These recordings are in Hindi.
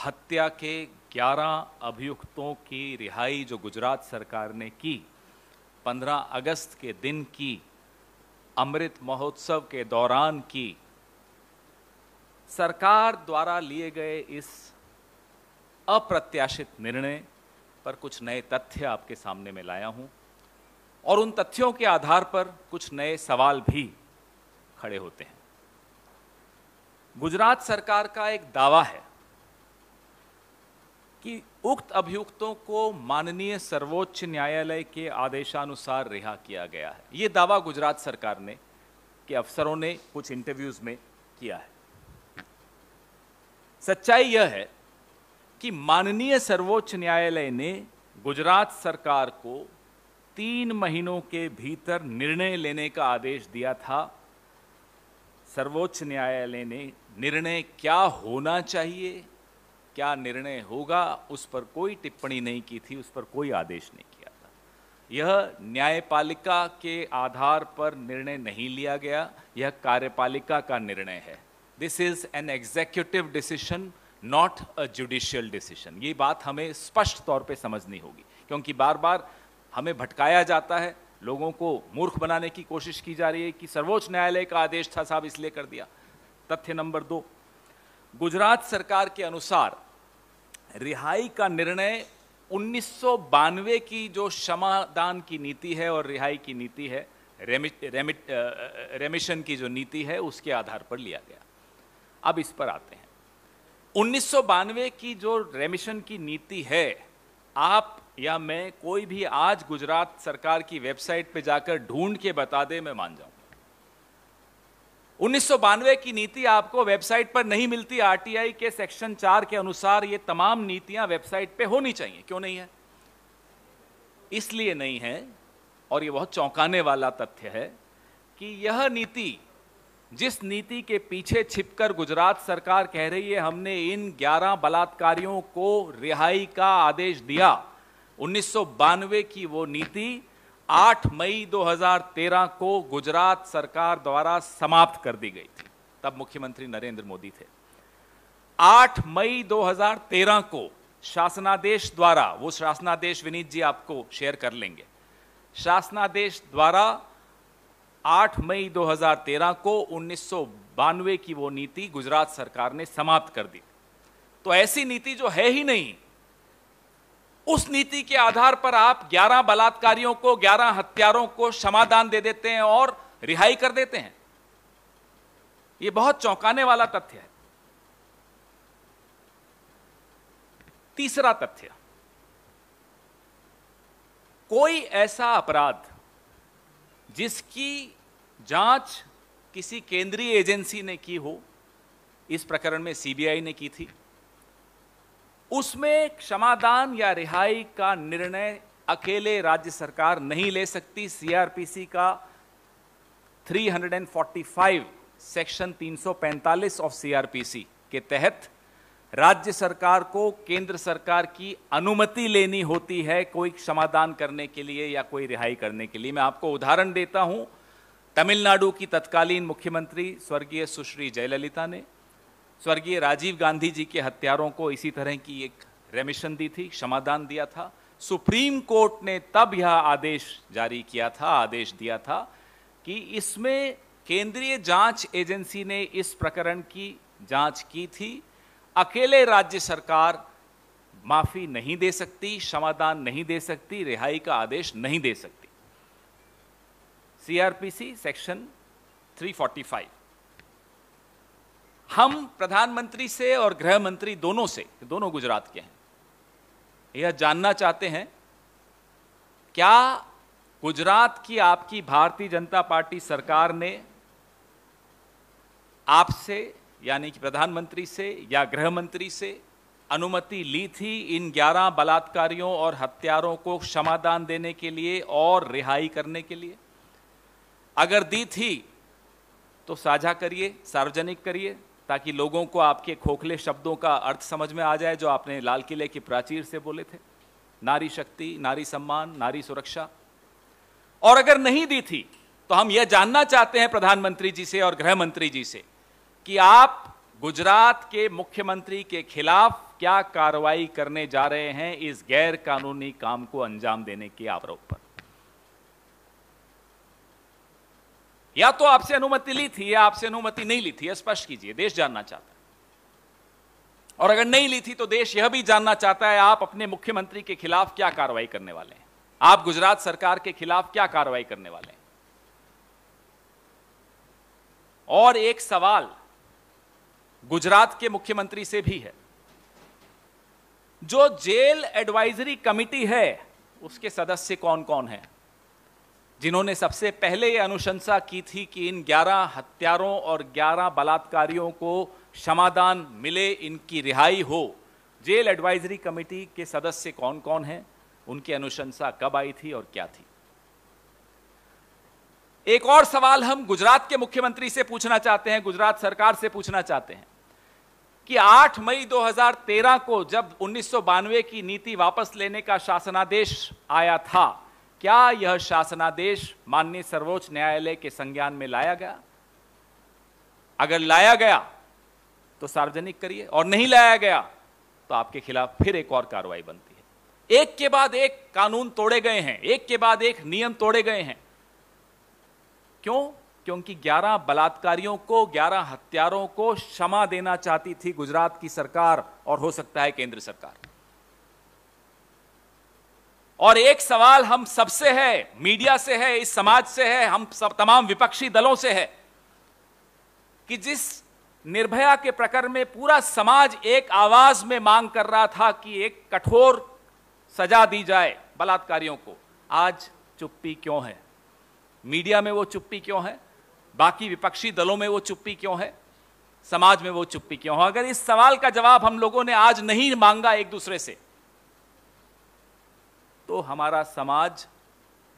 हत्या के 11 अभियुक्तों की रिहाई जो गुजरात सरकार ने की, 15 अगस्त के दिन की, अमृत महोत्सव के दौरान की, सरकार द्वारा लिए गए इस अप्रत्याशित निर्णय पर कुछ नए तथ्य आपके सामने मैं लाया हूं और उन तथ्यों के आधार पर कुछ नए सवाल भी खड़े होते हैं। गुजरात सरकार का एक दावा है कि उक्त अभियुक्तों को माननीय सर्वोच्च न्यायालय के आदेशानुसार रिहा किया गया है। यह दावा गुजरात सरकार ने के अफसरों ने कुछ इंटरव्यूज में किया है। सच्चाई यह है कि माननीय सर्वोच्च न्यायालय ने गुजरात सरकार को 3 महीनों के भीतर निर्णय लेने का आदेश दिया था। सर्वोच्च न्यायालय ने निर्णय क्या होना चाहिए, क्या निर्णय होगा, उस पर कोई टिप्पणी नहीं की थी, उस पर कोई आदेश नहीं किया था। यह न्यायपालिका के आधार पर निर्णय नहीं लिया गया, यह कार्यपालिका का निर्णय है। This is an executive decision, not a judicial decision. ये बात हमें स्पष्ट तौर पे समझनी होगी, क्योंकि बार बार हमें भटकाया जाता है, लोगों को मूर्ख बनाने की कोशिश की जा रही है कि सर्वोच्च न्यायालय का आदेश था साहब इसलिए कर दिया। तथ्य नंबर 2, गुजरात सरकार के अनुसार रिहाई का निर्णय 1992 की जो क्षमादान की नीति है और रिहाई की नीति है, रेमिशन की जो नीति है, उसके आधार पर लिया गया। अब इस पर आते हैं। 1992 की जो रेमिशन की नीति है, आप या मैं, कोई भी आज गुजरात सरकार की वेबसाइट पे जाकर ढूंढ के बता दे, मैं मान जाऊंगा। 1992 की नीति आपको वेबसाइट पर नहीं मिलती। आरटीआई के सेक्शन 4 के अनुसार ये तमाम नीतियां वेबसाइट पे होनी चाहिए। क्यों नहीं है? इसलिए नहीं है, और ये बहुत चौंकाने वाला तथ्य है कि यह नीति, जिस नीति के पीछे छिपकर गुजरात सरकार कह रही है हमने इन 11 बलात्कारियों को रिहाई का आदेश दिया, 1992 की वो नीति 8 मई 2013 को गुजरात सरकार द्वारा समाप्त कर दी गई थी। तब मुख्यमंत्री नरेंद्र मोदी थे। 8 मई 2013 को शासनादेश द्वारा, वो शासनादेश विनीत जी आपको शेयर कर लेंगे, शासनादेश द्वारा 8 मई 2013 को 1992 की वो नीति गुजरात सरकार ने समाप्त कर दी। तो ऐसी नीति जो है ही नहीं, उस नीति के आधार पर आप 11 बलात्कारियों को, 11 हत्यारों को क्षमादान दे देते हैं और रिहाई कर देते हैं। यह बहुत चौंकाने वाला तथ्य है। तीसरा तथ्य, कोई ऐसा अपराध जिसकी जांच किसी केंद्रीय एजेंसी ने की हो, इस प्रकरण में सीबीआई ने की थी, उसमें क्षमादान या रिहाई का निर्णय अकेले राज्य सरकार नहीं ले सकती। सीआरपीसी का 345 सेक्शन 345 ऑफ सीआरपीसी के तहत राज्य सरकार को केंद्र सरकार की अनुमति लेनी होती है कोई क्षमादान करने के लिए या कोई रिहाई करने के लिए। मैं आपको उदाहरण देता हूं। तमिलनाडु की तत्कालीन मुख्यमंत्री स्वर्गीय सुश्री जयललिता ने स्वर्गीय राजीव गांधी जी के हत्यारों को इसी तरह की एक रेमिशन दी थी, क्षमादान दिया था। सुप्रीम कोर्ट ने तब यह आदेश जारी किया था, आदेश दिया था कि इसमें केंद्रीय जांच एजेंसी ने इस प्रकरण की जांच की थी, अकेले राज्य सरकार माफी नहीं दे सकती, क्षमादान नहीं दे सकती, रिहाई का आदेश नहीं दे सकती। CrPC section 345। हम प्रधानमंत्री से और गृह मंत्री दोनों से, दोनों गुजरात के हैं, यह जानना चाहते हैं, क्या गुजरात की आपकी भारतीय जनता पार्टी सरकार ने आपसे यानी कि प्रधानमंत्री से या गृह मंत्री से अनुमति ली थी इन 11 बलात्कारियों और हत्यारों को क्षमादान देने के लिए और रिहाई करने के लिए? अगर दी थी तो साझा करिए, सार्वजनिक करिए, ताकि लोगों को आपके खोखले शब्दों का अर्थ समझ में आ जाए जो आपने लाल किले की प्राचीर से बोले थे, नारी शक्ति, नारी सम्मान, नारी सुरक्षा। और अगर नहीं दी थी तो हम यह जानना चाहते हैं प्रधानमंत्री जी से और गृह मंत्री जी से कि आप गुजरात के मुख्यमंत्री के खिलाफ क्या कार्रवाई करने जा रहे हैं इस गैर कानूनी काम को अंजाम देने के आरोप पर। या तो आपसे अनुमति ली थी या आपसे अनुमति नहीं ली थी, स्पष्ट कीजिए, देश जानना चाहता है। और अगर नहीं ली थी तो देश यह भी जानना चाहता है आप अपने मुख्यमंत्री के खिलाफ क्या कार्रवाई करने वाले हैं, आप गुजरात सरकार के खिलाफ क्या कार्रवाई करने वाले हैं। और एक सवाल गुजरात के मुख्यमंत्री से भी है, जो जेल एडवाइजरी कमेटी है उसके सदस्य कौन कौन हैं, जिन्होंने सबसे पहले यह अनुशंसा की थी कि इन 11 हत्यारों और 11 बलात्कारियों को क्षमादान मिले, इनकी रिहाई हो। जेल एडवाइजरी कमेटी के सदस्य कौन कौन हैं, उनकी अनुशंसा कब आई थी और क्या थी। एक और सवाल हम गुजरात के मुख्यमंत्री से पूछना चाहते हैं, गुजरात सरकार से पूछना चाहते हैं कि 8 मई 2013 को जब 1992 की नीति वापस लेने का शासनादेश आया था, क्या यह शासनादेश माननीय सर्वोच्च न्यायालय के संज्ञान में लाया गया? अगर लाया गया तो सार्वजनिक करिए, और नहीं लाया गया तो आपके खिलाफ फिर एक और कार्रवाई बनती है। एक के बाद एक कानून तोड़े गए हैं, एक के बाद एक नियम तोड़े गए हैं। क्यों? क्योंकि 11 बलात्कारियों को, 11 हत्यारों को क्षमा देना चाहती थी गुजरात की सरकार और हो सकता है केंद्र सरकार। और एक सवाल हम सबसे है, मीडिया से है, इस समाज से है, हम सब तमाम विपक्षी दलों से है कि जिस निर्भया के प्रकरण में पूरा समाज एक आवाज में मांग कर रहा था कि एक कठोर सजा दी जाए बलात्कारियों को, आज चुप्पी क्यों है? मीडिया में वो चुप्पी क्यों है? बाकी विपक्षी दलों में वो चुप्पी क्यों है? समाज में वो चुप्पी क्यों है? अगर इस सवाल का जवाब हम लोगों ने आज नहीं मांगा एक दूसरे से, तो हमारा समाज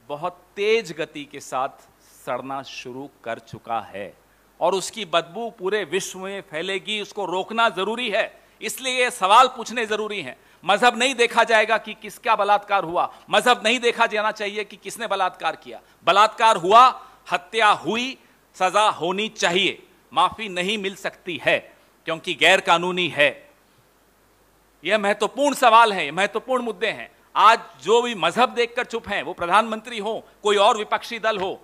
बहुत तेज गति के साथ सड़ना शुरू कर चुका है और उसकी बदबू पूरे विश्व में फैलेगी। उसको रोकना जरूरी है, इसलिए ये सवाल पूछने जरूरी हैं। मजहब नहीं देखा जाएगा कि किसका बलात्कार हुआ, मजहब नहीं देखा जाना चाहिए कि किसने बलात्कार किया। बलात्कार हुआ, हत्या हुई, सजा होनी चाहिए, माफी नहीं मिल सकती है क्योंकि गैर कानूनी है। यह महत्वपूर्ण सवाल है, महत्वपूर्ण मुद्दे हैं। आज जो भी मजहब देखकर चुप हैं, वो प्रधानमंत्री हो, कोई और विपक्षी दल हो,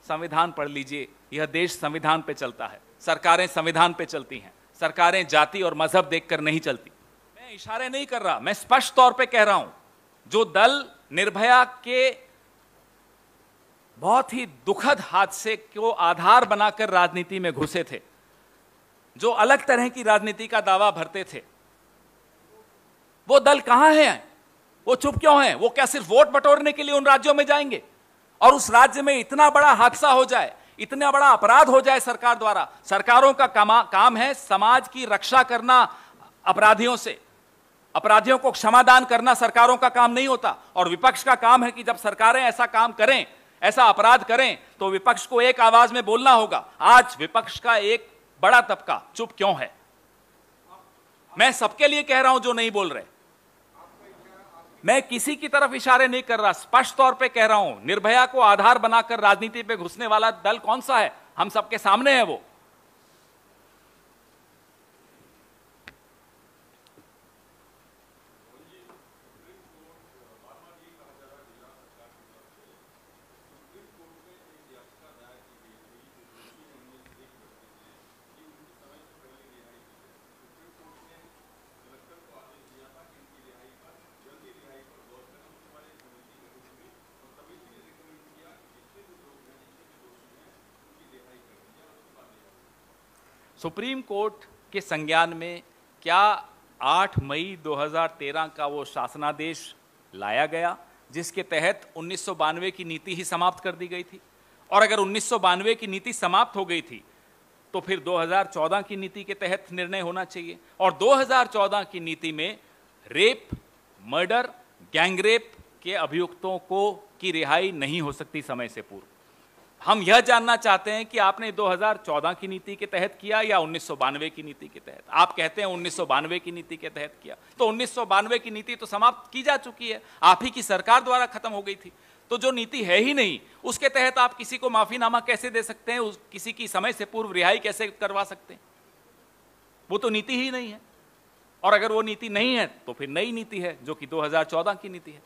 संविधान पढ़ लीजिए। यह देश संविधान पे चलता है, सरकारें संविधान पे चलती हैं, सरकारें जाति और मजहब देखकर नहीं चलती। मैं इशारे नहीं कर रहा, मैं स्पष्ट तौर पे कह रहा हूं, जो दल निर्भया के बहुत ही दुखद हादसे को आधार बनाकर राजनीति में घुसे थे, जो अलग तरह की राजनीति का दावा भरते थे, वो दल कहां हैं? वो चुप क्यों हैं? वो क्या सिर्फ वोट बटोरने के लिए उन राज्यों में जाएंगे और उस राज्य में इतना बड़ा हादसा हो जाए, इतना बड़ा अपराध हो जाए सरकार द्वारा? सरकारों का काम है समाज की रक्षा करना अपराधियों से, अपराधियों को क्षमादान करना सरकारों का काम नहीं होता। और विपक्ष का काम है कि जब सरकारें ऐसा काम करें, ऐसा अपराध करें, तो विपक्ष को एक आवाज में बोलना होगा। आज विपक्ष का एक बड़ा तबका चुप क्यों है? मैं सबके लिए कह रहा हूं जो नहीं बोल रहे, मैं किसी की तरफ इशारे नहीं कर रहा, स्पष्ट तौर पे कह रहा हूं, निर्भया को आधार बनाकर राजनीति पे घुसने वाला दल कौन सा है? हम सबके सामने है वो। सुप्रीम कोर्ट के संज्ञान में क्या 8 मई 2013 का वो शासनादेश लाया गया जिसके तहत 1992 की नीति ही समाप्त कर दी गई थी? और अगर 1992 की नीति समाप्त हो गई थी तो फिर 2014 की नीति के तहत निर्णय होना चाहिए। और 2014 की नीति में रेप, मर्डर, गैंगरेप के अभियुक्तों को की रिहाई नहीं हो सकती समय से पूर्व। हम यह जानना चाहते हैं कि आपने 2014 की नीति के तहत किया या 1992 की नीति के तहत? आप कहते हैं 1992 की नीति के तहत किया, तो 1992 की नीति तो समाप्त की जा चुकी है, आप ही की सरकार द्वारा खत्म हो गई थी। तो जो नीति है ही नहीं, उसके तहत आप किसी को माफीनामा कैसे दे सकते हैं? किसी की समय से पूर्व रिहाई कैसे करवा सकते हैं? वो तो नीति ही नहीं है। और अगर वो नीति नहीं है तो फिर नई नीति है जो कि 2014 की नीति है।